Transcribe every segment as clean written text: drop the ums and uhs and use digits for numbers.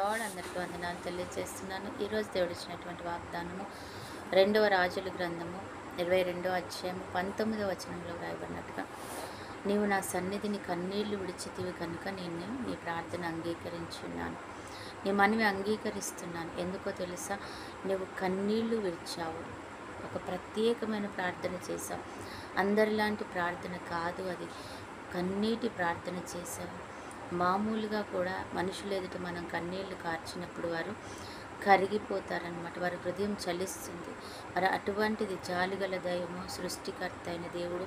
Lord. అందరికీ వందనాలు తెలియజేస్తున్నాను. ఈరోజు దేవుడు ఇచ్చినటువంటి వాగ్దానము 2వ రాజుల గ్రంథము 22వ అధ్యాయము 19వ వచనంలో వ్రాయబడినట్టుగా, నీవు నా సన్నిధిని కన్నీళ్లు విడిచితివి కనుక నేను నీ ప్రార్థన అంగీకరించున్నాను, నీ మనవి అంగీకరిస్తున్నాను. ఎందుకో తెలుసా? నువ్వు కన్నీళ్లు విడిచావు, ఒక ప్రత్యేకమైన ప్రార్థన చేశావు. అందరిలాంటి ప్రార్థన కాదు అది, కన్నీటి ప్రార్థన చేశావు. మామూలుగా కూడా మనుషులు ఎదుట మనం కన్నీళ్లు కార్చినప్పుడు వారు కరిగిపోతారనమాట, వారి హృదయం చలిస్తుంది. మరి అటువంటిది జాలిగల దైవము, సృష్టికర్త అయిన దేవుడు,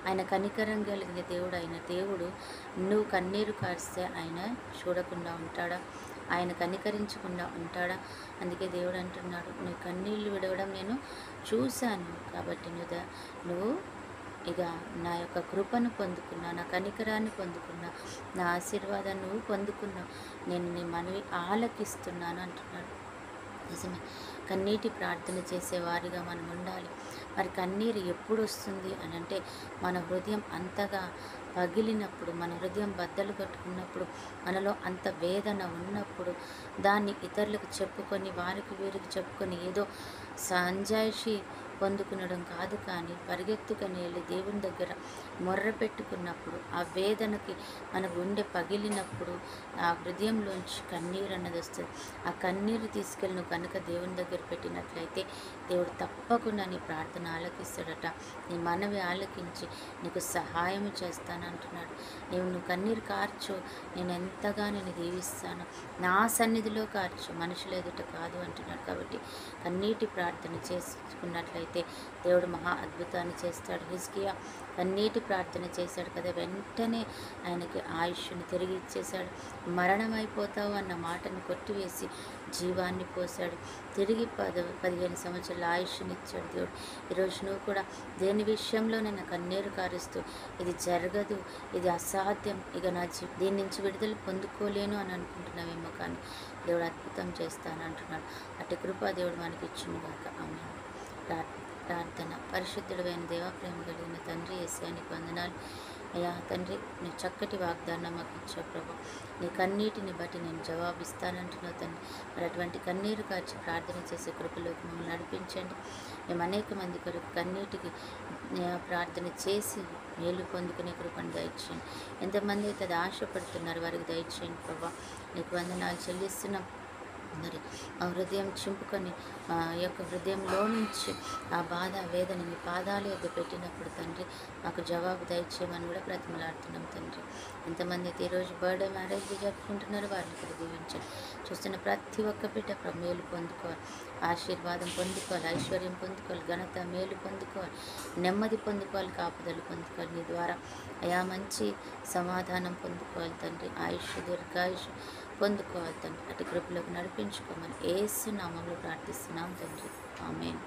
ఆయన కనికరం కలిగిన దేవుడు అయిన దేవుడు నువ్వు కన్నీరు కార్స్తే ఆయన చూడకుండా ఉంటాడా? ఆయన కనికరించకుండా ఉంటాడా? అందుకే దేవుడు అంటున్నాడు, నువ్వు కన్నీళ్లు విడవడం నేను చూశాను, కాబట్టి నువ్వు ఇక నా యొక్క కృపను పొందుకున్నా, నా కనికరాన్ని పొందుకున్నా, నా ఆశీర్వాదాన్ని నువ్వు పొందుకున్నావు, నేను నీ మనవి ఆలకిస్తున్నాను అంటున్నాడు. నిజమే, కన్నీటి ప్రార్థన చేసేవారిగా మనం ఉండాలి. మరి కన్నీరు ఎప్పుడు వస్తుంది అని అంటే, మన హృదయం అంతగా పగిలినప్పుడు, మన హృదయం బద్దలు కట్టుకున్నప్పుడు, మనలో అంత వేదన ఉన్నప్పుడు, దాన్ని ఇతరులకు చెప్పుకొని, వారికి వీరికి చెప్పుకొని ఏదో సంజాయిషి పొందుకునడం కాదు, కానీ పరిగెత్తుకొని వెళ్ళి దేవుని దగ్గర మొర్ర పెట్టుకున్నప్పుడు, ఆ వేదనకి మన గుండె పగిలినప్పుడు ఆ హృదయంలోంచి కన్నీరు అన్నది వస్తుంది. ఆ కన్నీరు తీసుకెళ్ళి నువ్వు కనుక దేవుని దగ్గర పెట్టినట్లయితే దేవుడు తప్పకుండా నీ ప్రార్థన ఆలకిస్తాడట. నీ మనవి ఆలకించి నీకు సహాయం చేస్తానంటున్నాడు. నువ్వు కన్నీరు కార్చు, నేను ఎంతగా నేను దీవిస్తాను, నా సన్నిధిలో కార్చు, మనుషుల ఎదుట కాదు అంటున్నాడు. కాబట్టి కన్నీటి ప్రార్థన చేసుకున్నట్లయితే దేవుడు మహా అద్భుతాన్ని చేస్తాడు. హిజ్కియా కన్నీటి ప్రార్థన చేశాడు కదా, వెంటనే ఆయనకి ఆయుష్ని తిరిగి ఇచ్చేశాడు. మరణమైపోతావు అన్న మాటను కొట్టివేసి జీవాన్ని పోశాడు. తిరిగి 15 సంవత్సరాల ఆయుష్ని ఇచ్చాడు దేవుడు. ఈరోజు నువ్వు కూడా దేని విషయంలో నేను కన్నీరు కారుస్తూ ఇది జరగదు, ఇది అసాధ్యం, ఇక నా దీని నుంచి విడుదల పొందుకోలేను అని అనుకుంటున్నావేమో, కానీ దేవుడు అద్భుతం చేస్తానంటున్నాడు. అటు కృపా దేవుడు మనకి ఇచ్చునుగాక. ఆమేన్. ప్రార్థన. పరిశుద్ధుడైన దేవా, ప్రేమ కలిగిన తండ్రి, యేసయ్యా నీకు వందనాలు. అయ్యా తండ్రి, నీ చక్కటి వాగ్దానం మాకు ఇచ్చావు ప్రభు. నీ కన్నీటిని బట్టి నేను జవాబిస్తానంటున్నావు తండ్రి. మరి అటువంటి కన్నీరు కార్చి ప్రార్థన చేసే కృపలోకి మమ్మల్ని నడిపించండి. మేము అనేక మంది కొరకు కన్నీటికి ప్రార్థన చేసి మేలు పొందుకునే కృపను దయచేయండి. ఎంతమంది అయితే అది ఆశపడుతున్నారు వారికి దయచేయండి ప్రభు. నీకు వందనాలు చెల్లిస్తున్నాం. మరి ఆ హృదయం చింపుకొని మా యొక్క హృదయంలో నుంచి ఆ బాధ వేదన మీ పాదాల యొద్ద పెట్టినప్పుడు తండ్రి మాకు జవాబు దయచేయమని కూడా బ్రతిమలాడుతున్నాం తండ్రి. ఎంతమంది అయితే ఈరోజు బర్త్డే మ్యారేజ్ జరుపుకుంటున్నారో వారిని కూడా దీవించండి. చూస్తున్న ప్రతి ఒక్క బిడ్డ మేలు పొందుకోవాలి, ఆశీర్వాదం పొందుకోవాలి, ఐశ్వర్యం పొందుకోవాలి, ఘనత మేలు పొందుకోవాలి, నెమ్మది పొందుకోవాలి, కాపుదలు పొందుకోవాలి. నీ ద్వారా అయా మంచి సమాధానం పొందుకోవాలి తండ్రి. ఆయుష్ దీర్ఘాయుష్ పొందుకోవాలి తండ్రి. అటు కృపలోకి నడిపించుకోమని యేసు నామములో ప్రార్థిస్తున్నాం తండ్రి. ఆమేన్.